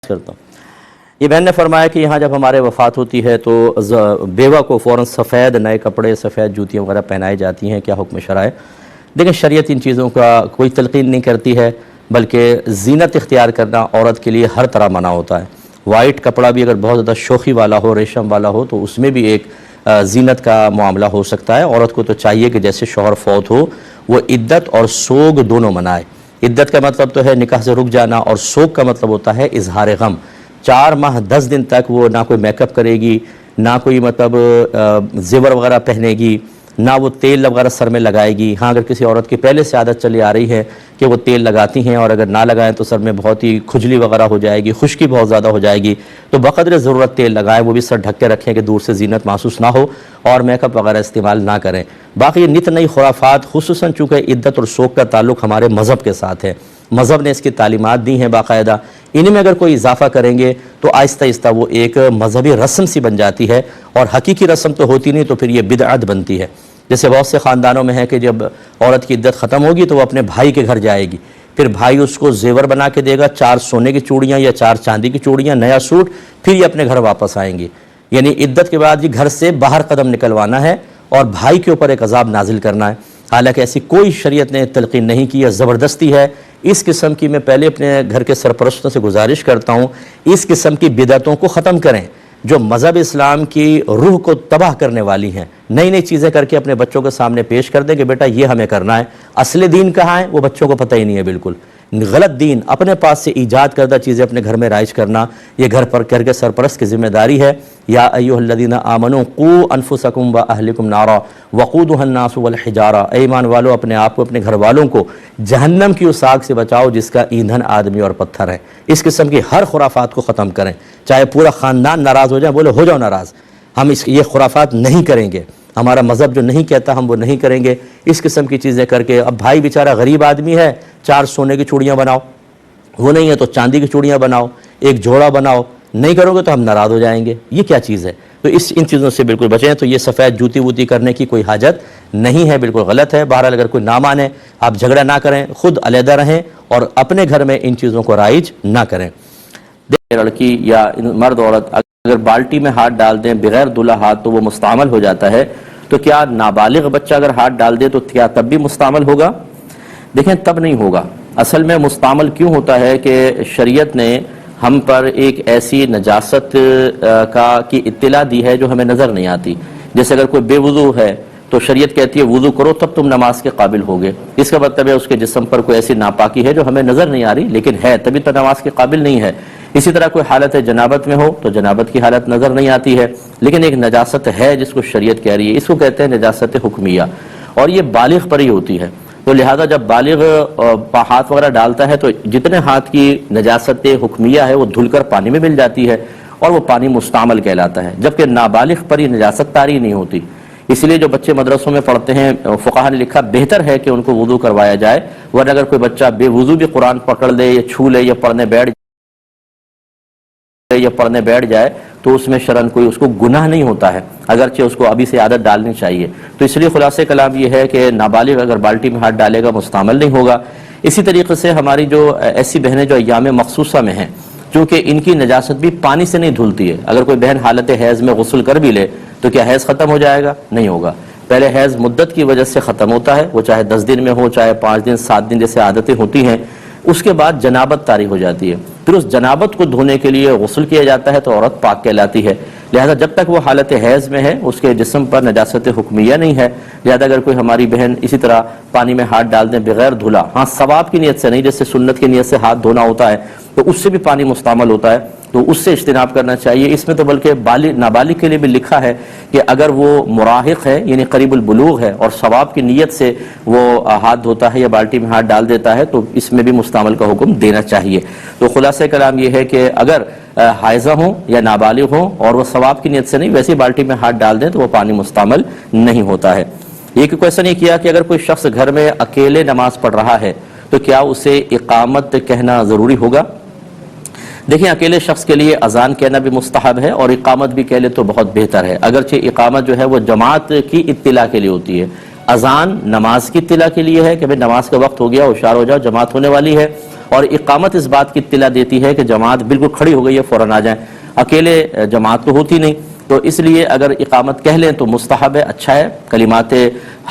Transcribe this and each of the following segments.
کرتا ہوں۔ یہ بہن نے فرمایا کہ یہاں جب ہمارے وفات ہوتی ہے تو بیوہ کو فوراً سفید نئے کپڑے، سفید جوتیاں وغیرہ پہنائی جاتی ہیں، کیا حکم شرع ہے؟ دیکھیں شریعت ان چیزوں کا کوئی تلقین نہیں کرتی ہے، بلکہ زینت اختیار کرنا عورت کے لیے ہر طرح منع ہوتا ہے۔ وائٹ کپڑا بھی اگر بہت زیادہ شوخی والا ہو، ریشم والا ہو، تو اس میں بھی ایک زینت کا معاملہ ہو سکتا ہے۔ عورت کو تو چاہیے کہ جیسے شوہر فوت ہو وہ عدت اور سوگ دونوں منائے۔ عدت کا مطلب تو ہے نکاح سے رک جانا، اور سوگ کا مطلب ہوتا ہے اظہار غم۔ 4 ماہ 10 دن تک وہ نہ کوئی میک اپ کرے گی، نہ کوئی زیور وغیرہ پہنے گی، نہ وہ تیل وغیرہ سر میں لگائے گی۔ ہاں اگر کسی عورت کی پہلے سے عادت چلی آ رہی ہے کہ وہ تیل لگاتی ہیں اور اگر نہ لگائیں تو سر میں بہت ہی کھجلی وغیرہ ہو جائے گی، خشکی بہت زیادہ ہو جائے گی، تو بقدر ضرورت تیل لگائیں، وہ بھی سر ڈھک کے رکھیں کہ دور سے زینت محسوس نہ ہو، اور میک اپ وغیرہ استعمال نہ کریں۔ باقی یہ نت نئی خرافات، خصوصاً چونکہ عدت اور سوگ کا تعلق ہمارے مذہب کے ساتھ ہے، مذہب نے اس کی تعلیمات دی ہیں باقاعدہ، ان میں اگر کوئی اضافہ کریں گے تو آہستہ آہستہ وہ ایک مذہبی رسم سی بن جاتی ہے، اور حقیقی رسم تو ہوتی نہیں، تو پھر یہ بدعت بنتی ہے۔ جیسے بہت سے خاندانوں میں ہے کہ جب عورت کی عدت ختم ہوگی تو وہ اپنے بھائی کے گھر جائے گی، پھر بھائی اس کو زیور بنا کے دے گا، 4 سونے کی چوڑیاں یا 4 چاندی کی چوڑیاں، نیا سوٹ، پھر یہ اپنے گھر واپس آئیں گی۔ یعنی عدت کے بعد یہ گھر سے باہر قدم نکلوانا ہے اور بھائی کے اوپر ایک عذاب نازل کرنا ہے، حالانکہ ایسی کوئی شریعت نے تلقین نہیں کی ہے، زبردستی ہے۔ اس قسم کی میں پہلے اپنے گھر کے سرپرستوں سے گزارش کرتا ہوں، اس قسم کی بدعتوں کو ختم کریں جو مذہب اسلام کی روح کو تباہ کرنے والی ہیں۔ نئی نئی چیزیں کر کے اپنے بچوں کے سامنے پیش کر دیں کہ بیٹا یہ ہمیں کرنا ہے، اصل دین کہاں ہے وہ بچوں کو پتہ ہی نہیں ہے۔ بالکل غلط دین، اپنے پاس سے ایجاد کردہ چیزیں اپنے گھر میں رائج کرنا، یہ گھر پر کر کے سرپرست کی ذمہ داری ہے۔ یا ایھا الذین آمنوا قوا انفسکم واہلکم نارا وقودھا الناس والحجارہ، اے ایمان والو اپنے آپ کو اپنے گھر والوں کو جہنم کی اس آگ سے بچاؤ جس کا ایندھن آدمی اور پتھر ہے۔ اس قسم کی ہر خرافات کو ختم کریں، چاہے پورا خاندان ناراض ہو جائے، بولے ہو جاؤ ناراض، ہم یہ خرافات نہیں کریں گے، ہمارا مذہب جو نہیں کہتا ہم وہ نہیں کریں گے۔ اس قسم کی چیزیں کر کے اب بھائی بیچارہ غریب آدمی ہے، 4 سونے کی چوڑیاں بناؤ، وہ نہیں ہے تو چاندی کی چوڑیاں بناؤ، ایک جوڑا بناؤ، نہیں کرو گے تو ہم ناراض ہو جائیں گے۔ یہ کیا چیز ہے؟ تو ان چیزوں سے بالکل بچیں۔ تو یہ سفید جوتی ووتی کرنے کی کوئی حاجت نہیں ہے، بالکل غلط ہے۔ بہرحال اگر کوئی نہ مانے، آپ جھگڑا نہ کریں، خود علیحدہ رہیں اور اپنے گھر میں ان چیزوں کو رائج نہ کریں۔ لڑکی یا مرد عورت اگر بالٹی میں ہاتھ ڈال دیں بغیر دھلا ہاتھ تو وہ مستعمل ہو جاتا ہے، تو کیا نابالغ بچہ اگر ہاتھ ڈال دے تو کیا تب بھی مستعمل ہوگا؟ دیکھیں تب نہیں ہوگا۔ اصل میں مستعمل کیوں ہوتا ہے کہ شریعت نے ہم پر ایک ایسی نجاست کی اطلاع دی ہے جو ہمیں نظر نہیں آتی۔ جیسے اگر کوئی بے وضو ہے تو شریعت کہتی ہے وضو کرو تب تم نماز کے قابل ہوگے، اس کا مطلب ہے اس کے جسم پر کوئی ایسی ناپاکی ہے جو ہمیں نظر نہیں آ رہی لیکن ہے، تبھی تو نماز کے قابل نہیں ہے۔ اسی طرح کوئی حالت جنابت میں ہو تو جنابت کی حالت نظر نہیں آتی ہے، لیکن ایک نجاست ہے جس کو شریعت کہہ رہی ہے، اس کو کہتے ہیں نجاست حکمیہ، اور یہ بالغ پر ہی ہوتی ہے۔ تو لہذا جب بالغ ہاتھ وغیرہ ڈالتا ہے تو جتنے ہاتھ کی نجاست حکمیہ ہے وہ دھل کر پانی میں مل جاتی ہے اور وہ پانی مستعمل کہلاتا ہے، جبکہ نابالغ پر یہ نجاست طاری نہیں ہوتی۔ اس لیے جو بچے مدرسوں میں پڑھتے ہیں فقہا نے لکھا بہتر ہے کہ ان کو وضو کروایا جائے، ورنہ اگر کوئی بچہ بے وضو بھی قرآن پکڑ لے یا چھو لے یا پڑھنے بیٹھ جائے تو اس میں شرعاً کوئی اس کو گناہ نہیں ہوتا ہے، اگرچہ اس کو ابھی سے عادت ڈالنی چاہیے۔ تو اس لیے خلاصہ کلام یہ ہے کہ نابالغ اگر بالٹی میں ہاتھ ڈالے گا مستعمل نہیں ہوگا۔ اسی طریقے سے ہماری جو ایسی بہنیں جو ایام مخصوصہ میں ہیں، چونکہ ان کی نجاست بھی پانی سے نہیں دھلتی ہے، اگر کوئی بہن حالت حیض میں غسل کر بھی لے تو کیا حیض ختم ہو جائے گا؟ نہیں ہوگا۔ پہلے حیض مدت کی وجہ سے ختم ہوتا ہے، وہ چاہے 10 دن میں ہو، چاہے 5 دن 7 دن جیسے عادتیں ہوتی ہیں، اس کے بعد جنابت طاری ہو جاتی ہے، پھر اس جنابت کو دھونے کے لیے غسل کیا جاتا ہے تو عورت پاک کہلاتی ہے۔ لہذا جب تک وہ حالت حیض میں ہے اس کے جسم پر نجاست حکمیہ نہیں ہے، لہذا اگر کوئی ہماری بہن اسی طرح پانی میں ہاتھ ڈال دیں بغیر دھلا، ہاں ثواب کی نیت سے نہیں، جیسے سنت کی نیت سے ہاتھ دھونا ہوتا ہے تو اس سے بھی پانی مستعمل ہوتا ہے، تو اس سے اجتناب کرنا چاہیے۔ اس میں تو بلکہ نابالغ کے لیے بھی لکھا ہے کہ اگر وہ مراہق ہے یعنی قریب البلوغ ہے اور ثواب کی نیت سے وہ ہاتھ دھوتا ہے یا بالٹی میں ہاتھ ڈال دیتا ہے تو اس میں بھی مستعمل کا حکم دینا چاہیے۔ تو خلاصہ کلام یہ ہے کہ اگر حائضہ ہوں یا نابالغ ہوں اور وہ ثواب کی نیت سے نہیں ویسے بالٹی میں ہاتھ ڈال دیں تو وہ پانی مستعمل نہیں ہوتا ہے۔ ایک کویشچن یہ کیا کہ اگر کوئی شخص گھر میں اکیلے نماز پڑھ رہا ہے تو کیا اسے اقامت کہنا ضروری ہوگا؟ دیکھیں اکیلے شخص کے لیے اذان کہنا بھی مستحب ہے اور اقامت بھی کہہ لے تو بہت بہتر ہے، اگرچہ اقامت جو ہے وہ جماعت کی اطلاع کے لیے ہوتی ہے، اذان نماز کی اطلاع کے لیے ہے کہ بھئی نماز کا وقت ہو گیا ہوشیار ہو جاؤ جماعت ہونے والی ہے، اور اقامت اس بات کی اطلاع دیتی ہے کہ جماعت بالکل کھڑی ہو گئی ہے، فوراً آ جائیں. اکیلے جماعت تو ہوتی نہیں، تو اس لیے اگر اقامت کہہ لیں تو مستحب ہے، اچھا ہے. کلمات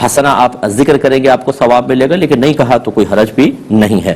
حسنہ آپ ذکر کریں گے، آپ کو ثواب ملے گا، لیکن نہیں کہا تو کوئی حرج بھی نہیں ہے.